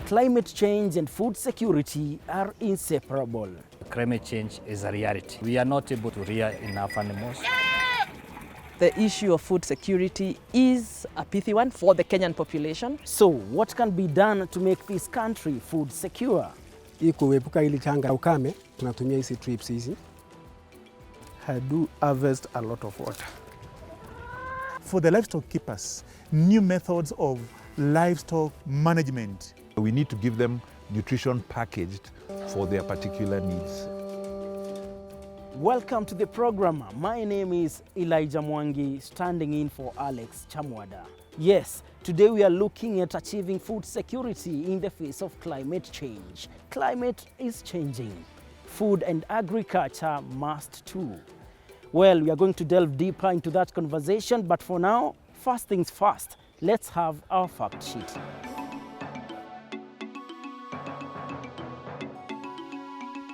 climate change and food security are inseparable. Climate change is a reality. We are not able to rear enough animals. The issue of food security is a pithy one for the Kenyan population. So what can be done to make this country food secure? Kuepuka hili changa ukame, tunatumia hizi trips hizi. I do harvest a lot of water. For the livestock keepers, new methods of livestock management. We need to give them nutrition packaged for their particular needs. Welcome to the program. My name is Elijah Mwangi, standing in for Alex Chamwada. Yes, today we are looking at achieving food security in the face of climate change. Climate is changing. Food and agriculture must too. Well, we are going to delve deeper into that conversation, but for now, first things first, let's have our fact sheet.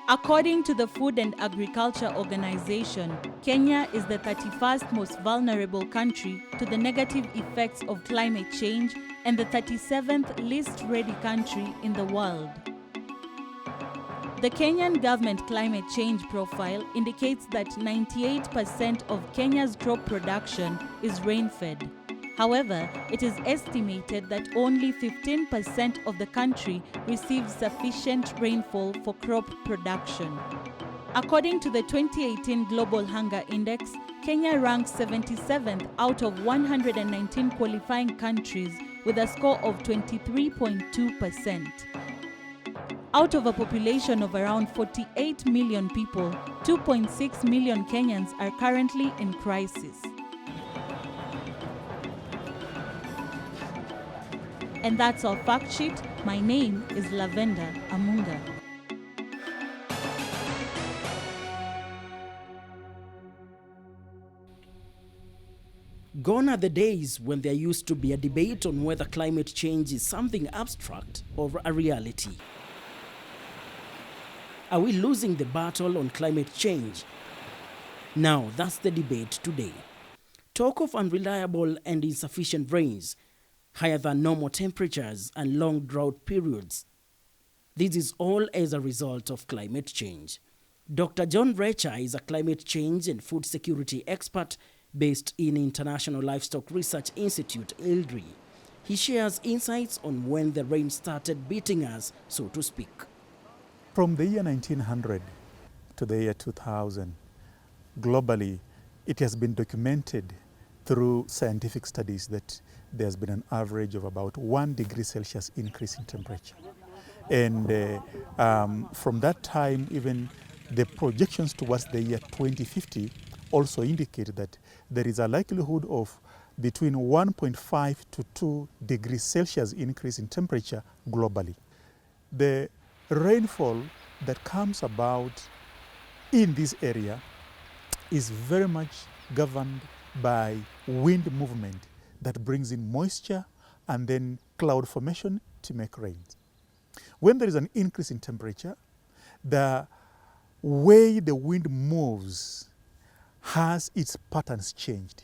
According to the Food and Agriculture Organization, Kenya is the 31st most vulnerable country to the negative effects of climate change and the 37th least ready country in the world. The Kenyan government climate change profile indicates that 98% of Kenya's crop production is rain-fed. However, it is estimated that only 15% of the country receives sufficient rainfall for crop production. According to the 2018 Global Hunger Index, Kenya ranks 77th out of 119 qualifying countries with a score of 23.2%. Out of a population of around 48 million people, 2.6 million Kenyans are currently in crisis. And that's our fact sheet. My name is Lavenda Amunga. Gone are the days when there used to be a debate on whether climate change is something abstract or a reality. Are we losing the battle on climate change? Now, that's the debate today. Talk of unreliable and insufficient rains, higher than normal temperatures and long drought periods. This is all as a result of climate change. Dr. John Recha is a climate change and food security expert based in International Livestock Research Institute, ILRI. He shares insights on when the rain started beating us, so to speak. From the year 1900 to the year 2000, globally, it has been documented through scientific studies that there's been an average of about 1 degree Celsius increase in temperature. And from that time, even the projections towards the year 2050 also indicate that there is a likelihood of between 1.5 to 2 degrees Celsius increase in temperature globally. The rainfall that comes about in this area is very much governed by wind movement that brings in moisture and then cloud formation to make rains. When there is an increase in temperature, the way the wind moves has its patterns changed.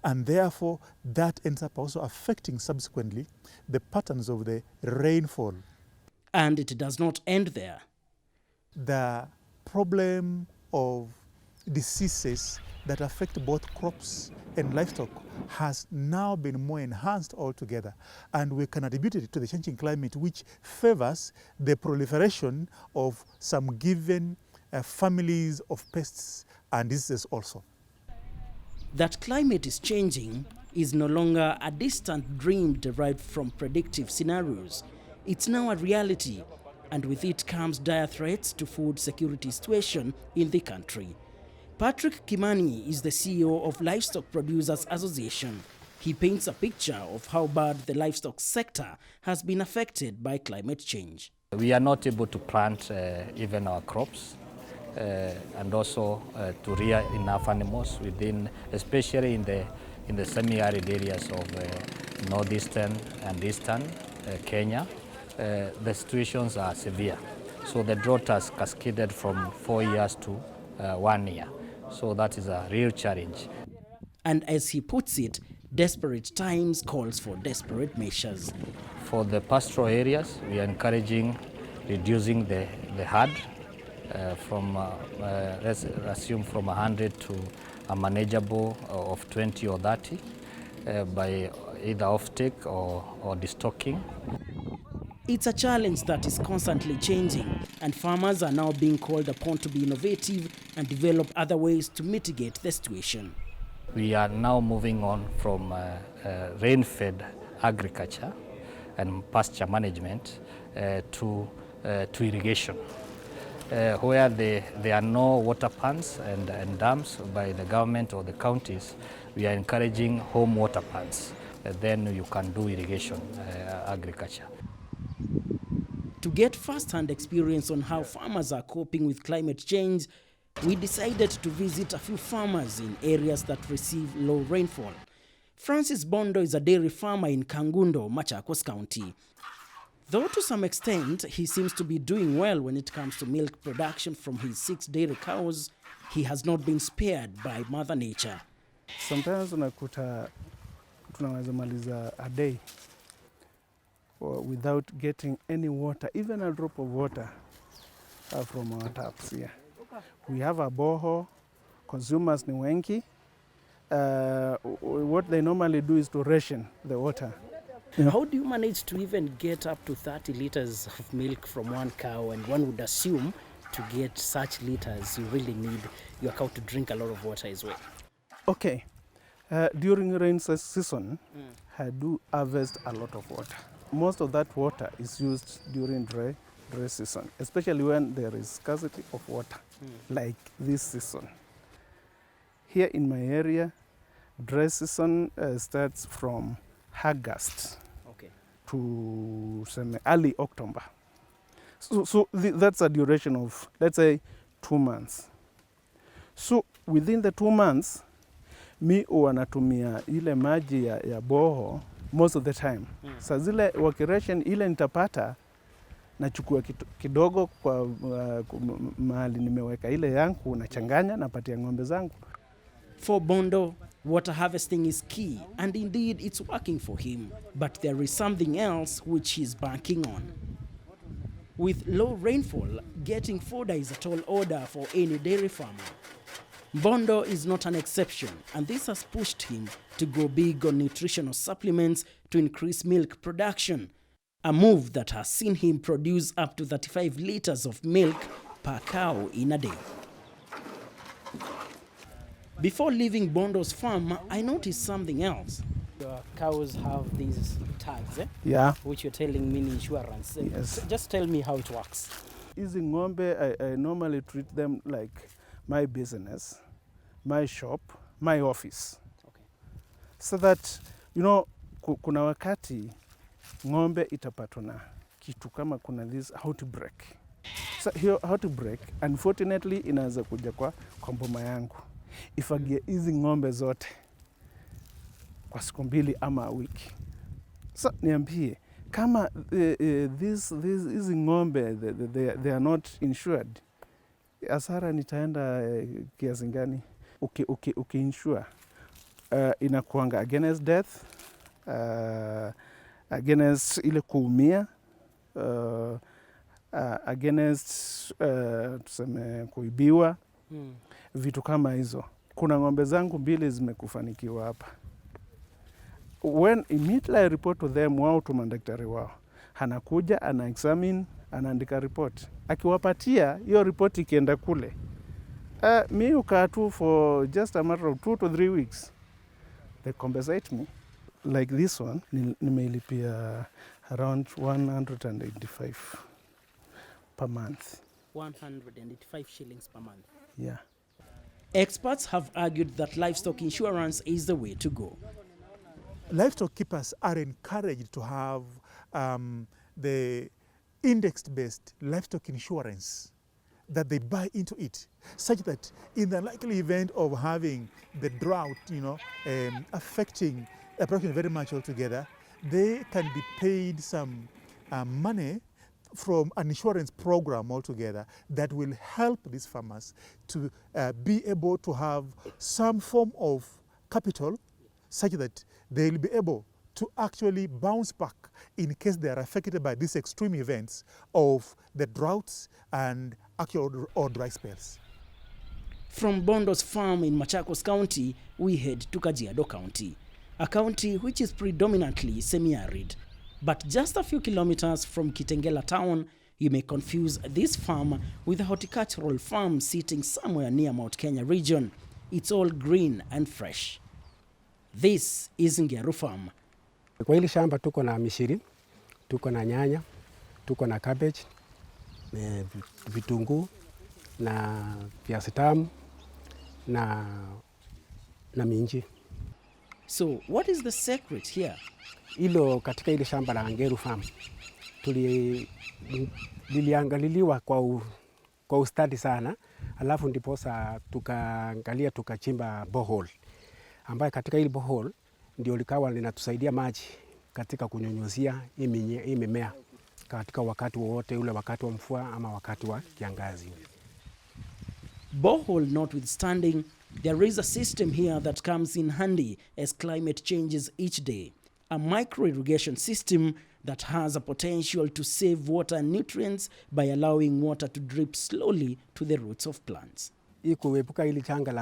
And therefore, that ends up also affecting subsequently the patterns of the rainfall. And it does not end there. The problem of diseases that affect both crops and livestock has now been more enhanced altogether, and we can attribute it to the changing climate, which favors the proliferation of some given families of pests and diseases also. That climate is changing is no longer a distant dream derived from predictive scenarios. It's now a reality, and with it comes dire threats to food security situation in the country. Patrick Kimani is the CEO of Livestock Producers Association. He paints a picture of how bad the livestock sector has been affected by climate change. We are not able to plant even our crops and also to rear enough animals within, especially in the semi-arid areas of northeastern and eastern Kenya. The situations are severe. So the drought has cascaded from 4 years to 1 year. So that is a real challenge. And as he puts it, Desperate times calls for desperate measures. For the pastoral areas, we are encouraging reducing the herd from, let's assume from 100 to a manageable of 20 or 30 by either off-take or destocking. It's a challenge that is constantly changing, and farmers are now being called upon to be innovative and develop other ways to mitigate the situation. We are now moving on from rain-fed agriculture and pasture management to irrigation. Where there are no water ponds and dams by the government or the counties, we are encouraging home water ponds. Then you can do irrigation agriculture. To get first-hand experience on how farmers are coping with climate change, we decided to visit a few farmers in areas that receive low rainfall. Francis Bondo is a dairy farmer in Kangundo, Machakos County. Though to some extent he seems to be doing well when it comes to milk production from his 6 dairy cows, he has not been spared by Mother Nature. Sometimes unakuta tunaweza maliza a day without getting any water, even a drop of water from our taps here. We have a borehole, consumers ni wengi. What they normally do is to ration the water. How do you manage to even get up to 30 liters of milk from one cow? And one would assume to get such liters, you really need your cow to drink a lot of water as well. Okay, during rain season, I do harvest a lot of water. Most of that water is used during dry season, especially when there is scarcity of water, like this season. Here in my area, dry season starts from August to early October. So that's a duration of, let's say, 2 months. So within the 2 months, mi huwa natumia ile maji ya boho most of the time. Saa zile wakiration ile nitapata, nachukua kidogo kwa mahali nimeweka ile yangu, nachanganya napatia ng'ombe zangu. For Bondo, water harvesting is key, and indeed it's working for him. But there is something else which he's banking on. With low rainfall, getting fodder is a tall order for any dairy farmer. Bondo is not an exception, and this has pushed him to go big on nutritional supplements to increase milk production, a move that has seen him produce up to 35 liters of milk per cow in a day. Before leaving Bondo's farm, I noticed something else. Your cows have these tags, Yeah. which you're telling me insurance. Yes. Just tell me how it works. Hizi ng'ombe, I normally treat them like my business, my shop, my office. Okay. So that, you know, kuna wakati ng'ombe itapatwa na kitu kama kuna this outbreak. So hiyo outbreak, unfortunately, inaweza kuja kwa mboma yangu. Ifagie hizi ng'ombe zote kwa siku 2 ama wiki. So niambie, kama hizi ng'ombe they are not insured, hasara nitaenda kiasi gani? Insure, inakuanga against death, against ile kuumia, against tuseme kuibiwa, vitu kama hizo. Kuna ng'ombe zangu 2 zimekufanikiwa hapa. When immediately I report to them, wao tuma daktari wao, anakuja ana examine, anaandika report. Akiwapatia hiyo report, ikienda kule, mi ukaa tu for just a matter of 2 to 3 weeks, they compensate me. Like this one, nimeilipia around 185 per month. 185 shillings per month. Yeah. Experts have argued that livestock insurance is the way to go. Livestock keepers are encouraged to have the index-based livestock insurance, that they buy into it, such that in the likely event of having the drought, affecting the production very much altogether, they can be paid some money from an insurance program altogether that will help these farmers to be able to have some form of capital such that they will be able to actually bounce back in case they are affected by these extreme events of the droughts and actual or dry spells. From Bondo's farm in Machakos County, we head to Kajiado County, a county which is predominantly semi-arid. But just a few kilometers from Kitengela town, you may confuse this farm with a horticultural farm sitting somewhere near Mount Kenya region. It's all green and fresh. This is Ngeru Farm. Kwa hili shamba tuko na mishiri, tuko na nyanya, tuko na cabbage, vitunguu na viazi tamu na minji. So what is the secret here? Hilo katika hili shamba la Ngeru Farm liliangaliliwa kwa ustadi sana, alafu ndiposa tukaangalia tukachimba borehole, ambayo katika hili borehole ndio likawa linatusaidia maji katika kunyunyuzia hii mimea katika wakati wowote ule, wakati wa mvua ama wakati wa kiangazi. Borehole notwithstanding, there is a system here that comes in handy as climate changes each day. A micro-irrigation system that has a potential to save water and nutrients by allowing water to drip slowly to the roots of plants. Hii kuepuka hili janga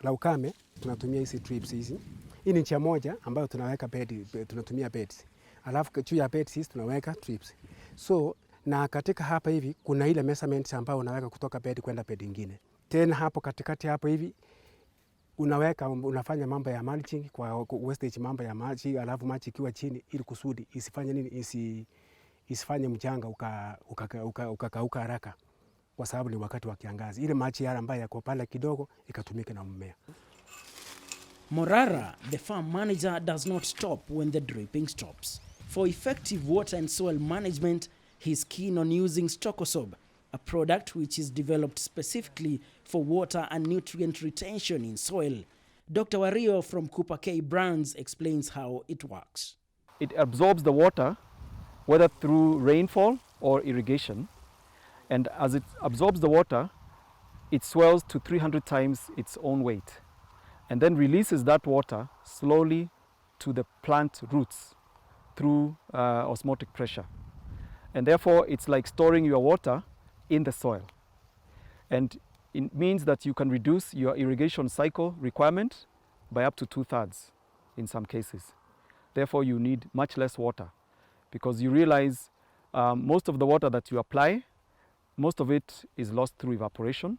la ukame, tunatumia hizi trips hizi. Hii ni njia moja ambayo tunaweka bed, tunatumia beds. Alafu juu ya beds hizi tunaweka trips. So na katika hapa hivi kuna ile measurements ambayo unaweka kutoka bed kwenda bed nyingine. Tena hapo katikati hapo hivi unafanya mambo ya mulching kwa wastage, mambo ya maji, alafu maji ikiwa chini ili kusudi isifanye nini, isifanye mchanga ukakauka haraka, kwa sababu ni wakati wa kiangazi. Ile maji yale ambayo yako pale kidogo ikatumike na mmea. Morara, the farm manager, does not stop when the dripping stops. For effective water and soil management, he's keen on using Stocosob, a product which is developed specifically for water and nutrient retention in soil. Dr. Wario from Cooper K Brands explains how it works. It absorbs the water, whether through rainfall or irrigation, and as it absorbs the water, it swells to 300 times its own weight, and then releases that water slowly to the plant roots through osmotic pressure. And therefore, it's like storing your water in the soil. And it means that you can reduce your irrigation cycle requirement by up to 2/3 in some cases. Therefore, you need much less water, because you realize most of the water that you apply, most of it is lost through evaporation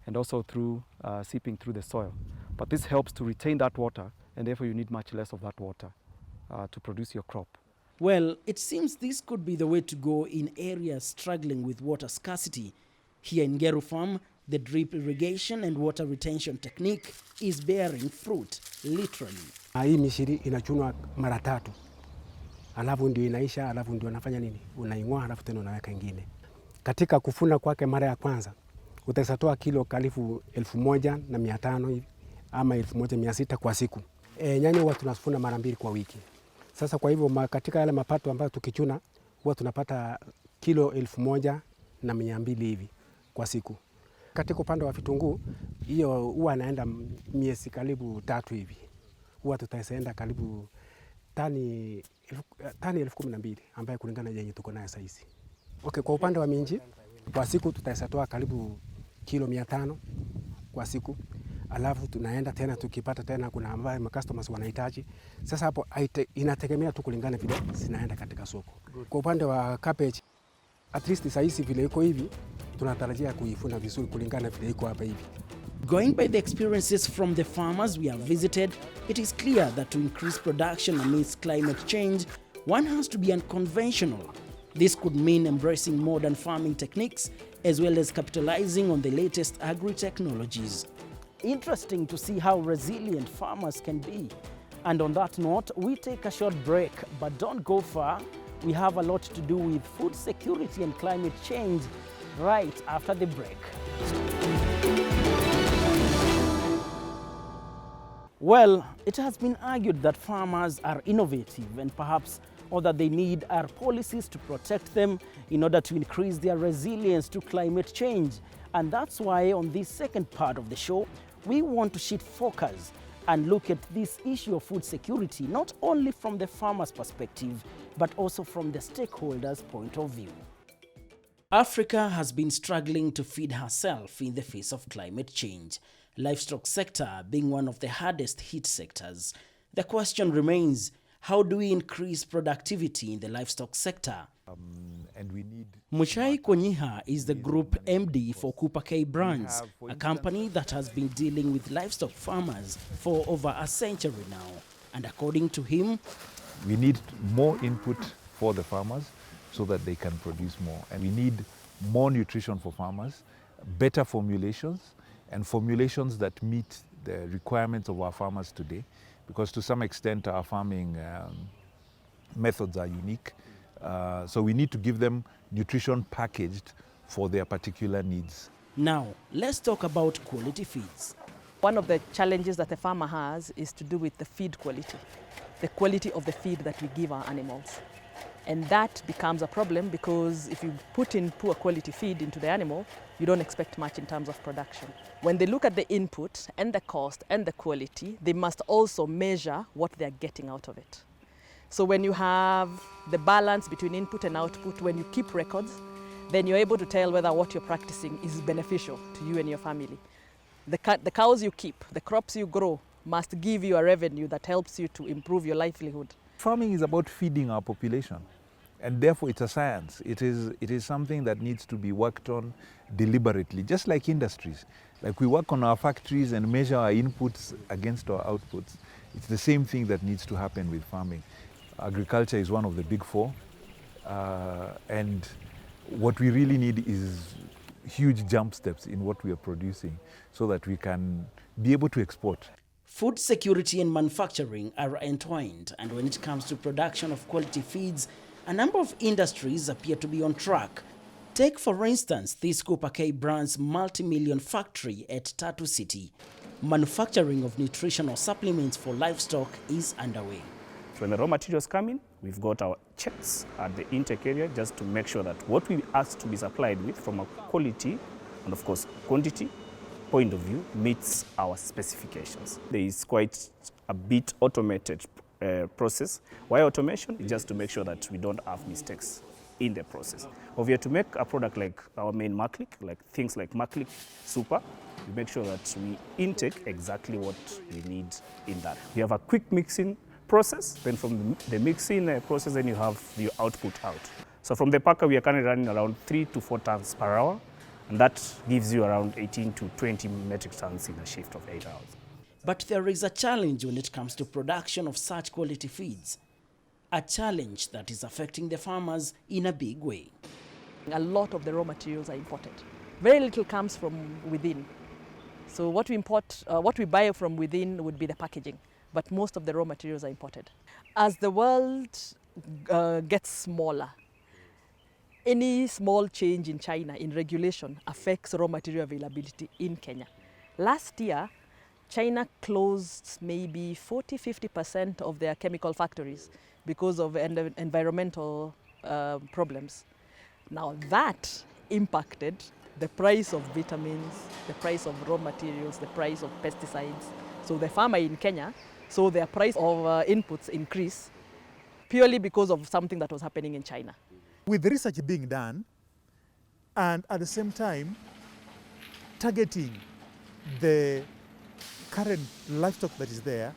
and also through seeping through the soil. But this helps to retain that water, and therefore you need much less of that water to produce your crop. Well, it seems this could be the way to go in areas struggling with water scarcity. Here in Ngeru Farm, the drip irrigation and water retention technique is bearing fruit, literally. Hii mishiri inachunwa mara 3. Alafu ndio inaisha, alafu ndio unafanya nini? Unaing'oa, alafu tena unaweka ingine. Katika kufuna kwake mara ya kwanza, utasatoa kilo karibu 1,500 hivi ama 1,600 kwa siku. Nyanya huwa tunafuna mara 2 kwa wiki. Sasa kwa hivyo katika yale mapato ambayo tukichuna huwa tunapata kilo 1,200 hivi kwa siku. Katika upande wa vitunguu, hiyo huwa anaenda miezi karibu 3 hivi. Huwa tutaenda karibu tani 12,000 ambayo kulingana na yenye tuko nayo sasa hizi. Okay, kwa upande wa minji kwa siku tutatoa karibu kilo 500 kwa siku. Alafu tunaenda tena tukipata tena kuna ambaye customers wanahitaji. Sasa hapo inategemea tu kulingana vile zinaenda katika soko. Kwa upande wa cabbage, at least sasa hizi vile iko hivi tunatarajia kuifuna vizuri kulingana vile iko hapa hivi. Going by the experiences from the farmers we have visited, it is clear that to increase production amidst climate change, one has to be unconventional. This could mean embracing modern farming techniques as well as capitalizing on the latest agri-technologies. Interesting to see how resilient farmers can be. And on that note, we take a short break, but don't go far. We have a lot to do with food security and climate change right after the break. Well, it has been argued that farmers are innovative and perhaps all that they need are policies to protect them in order to increase their resilience to climate change. And that's why on this second part of the show, we want to shift focus and look at this issue of food security not only from the farmer's perspective, but also from the stakeholders' point of view. Africa has been struggling to feed herself in the face of climate change, livestock sector being one of the hardest hit sectors. The question remains, how do we increase productivity in the livestock sector? And we need... Muchai Konyiha is the group MD for Cooper K Brands, a company that has been dealing with livestock farmers for over a century now. And according to him, we need more input for the farmers so that they can produce more. And we need more nutrition for farmers, better formulations, and formulations that meet the requirements of our farmers today. Because to some extent our farming methods are unique. So we need to give them nutrition packaged for their particular needs. Now, let's talk about quality feeds. One of the challenges that the farmer has is to do with the feed quality, the quality of the feed that we give our animals. And that becomes a problem because if you put in poor quality feed into the animal, you don't expect much in terms of production. When they look at the input and the cost and the quality, they must also measure what they're getting out of it. So when you have the balance between input and output, when you keep records, then you're able to tell whether what you're practicing is beneficial to you and your family. The cows you keep, the crops you grow, must give you a revenue that helps you to improve your livelihood. Farming is about feeding our population, and therefore it's a science. It is something that needs to be worked on deliberately, just like industries. Like we work on our factories and measure our inputs against our outputs. It's the same thing that needs to happen with farming. Agriculture is one of the big four, and what we really need is huge jump steps in what we are producing so that we can be able to export. Food security and manufacturing are entwined, and when it comes to production of quality feeds, a number of industries appear to be on track. Take, for instance, this Cooper K Brands multi-million factory at Tatu City. Manufacturing of nutritional supplements for livestock is underway. When the raw materials come in, we've got our checks at the intake area just to make sure that what we ask to be supplied with from a quality and of course quantity point of view meets our specifications. There is quite a bit automated process. Why automation? Just to make sure that we don't have mistakes in the process. If we are to make a product like our main Maclick, like things like Maclick Super, we make sure that we intake exactly what we need in that. We have a quick mixing process, then from the mixing process, then you have your output out. So from the packer, we are currently running around 3 to 4 tons per hour, and that gives you around 18 to 20 metric tons in a shift of 8 hours. But there is a challenge when it comes to production of such quality feeds. A challenge that is affecting the farmers in a big way. A lot of the raw materials are imported. Very little comes from within. So what we import, what we buy from within would be the packaging, but most of the raw materials are imported. As the world gets smaller, any small change in China in regulation affects raw material availability in Kenya. Last year, China closed maybe 40–50% of their chemical factories because of environmental problems. Now that impacted the price of vitamins, the price of raw materials, the price of pesticides. So the farmer in Kenya saw their price of inputs increase purely because of something that was happening in China. With the research being done and at the same time targeting the current livestock that is there,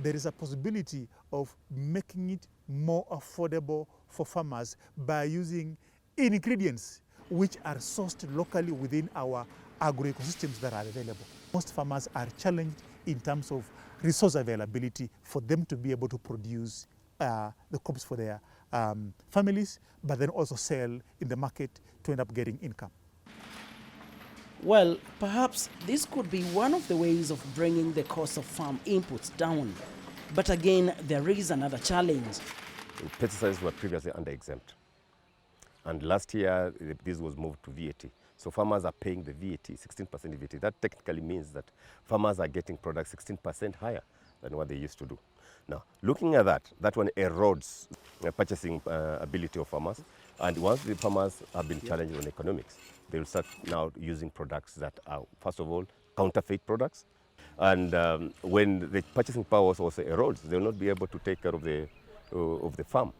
there is a possibility of making it more affordable for farmers by using ingredients which are sourced locally within our agro-ecosystems that are available. Most farmers are challenged in terms of resource availability for them to be able to produce the crops for their families, but then also sell in the market to end up getting income. Well, perhaps this could be one of the ways of bringing the cost of farm inputs down. But again, there is another challenge. Pesticides were previously under-exempt. And last year, this was moved to VAT. So farmers are paying the VAT, 16% VAT. That technically means that farmers are getting products 16% higher than what they used to do. Now, looking at that, that one erodes purchasing ability of farmers. And once the farmers have been challenged on economics, they will start now using products that are, first of all, counterfeit products. And when the purchasing power also erodes, they will not be able to take care of the farm.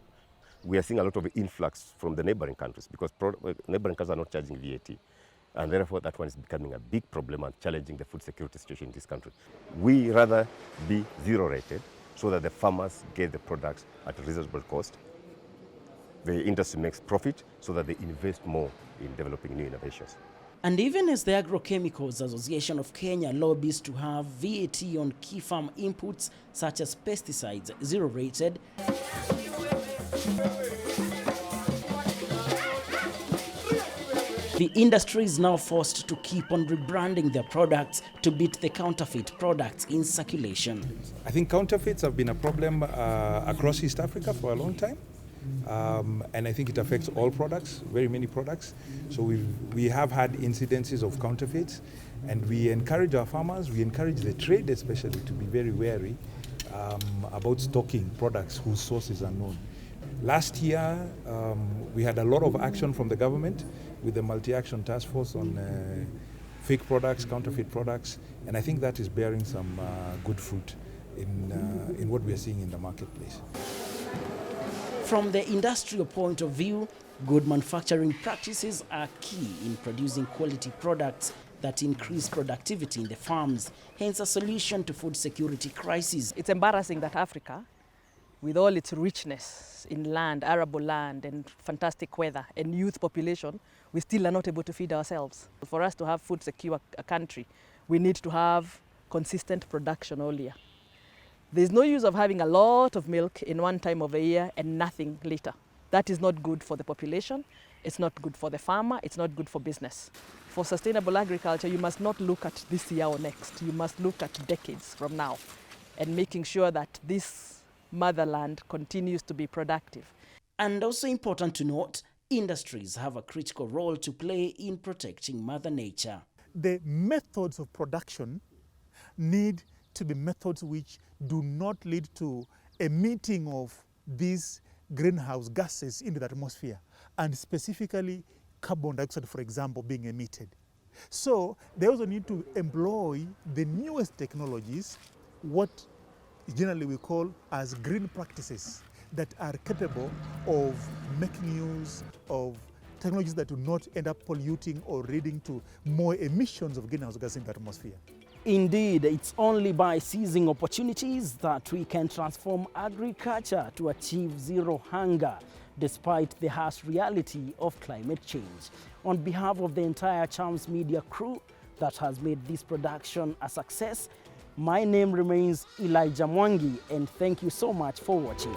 We are seeing a lot of influx from the neighboring countries because neighboring countries are not charging VAT. And therefore, that one is becoming a big problem and challenging the food security situation in this country. We rather be zero rated so that the farmers get the products at a reasonable cost. The industry makes profit so that they invest more in developing new innovations. And even as the Agrochemicals Association of Kenya lobbies to have VAT on key farm inputs such as pesticides zero rated, the industry is now forced to keep on rebranding their products to beat the counterfeit products in circulation. I think counterfeits have been a problem across East Africa for a long time. And I think it affects all products, very many products. So we have had incidences of counterfeits, and we encourage our farmers, we encourage the trade especially to be very wary about stocking products whose sources are known. Last year, we had a lot of action from the government with the multi-action task force on fake products, counterfeit products, and I think that is bearing some good fruit in what we are seeing in the marketplace. From the industrial point of view, good manufacturing practices are key in producing quality products that increase productivity in the farms, hence a solution to food security crisis. It's embarrassing that Africa, with all its richness in land, arable land, and fantastic weather, and youth population, we still are not able to feed ourselves. For us to have food secure a country, we need to have consistent production all year. There's no use of having a lot of milk in one time of the year and nothing later. That is not good for the population, it's not good for the farmer, it's not good for business. For sustainable agriculture, you must not look at this year or next. You must look at decades from now and making sure that this motherland continues to be productive. And also important to note, industries have a critical role to play in protecting Mother Nature. The methods of production need to be methods which do not lead to emitting of these greenhouse gases into the atmosphere, and specifically carbon dioxide, for example, being emitted. So they also need to employ the newest technologies, what generally we call as green practices, that are capable of making use of technologies that do not end up polluting or leading to more emissions of greenhouse gas in the atmosphere. Indeed, it's only by seizing opportunities that we can transform agriculture to achieve zero hunger, despite the harsh reality of climate change. On behalf of the entire Chams Media crew that has made this production a success, my name remains Elijah Mwangi, and thank you so much for watching.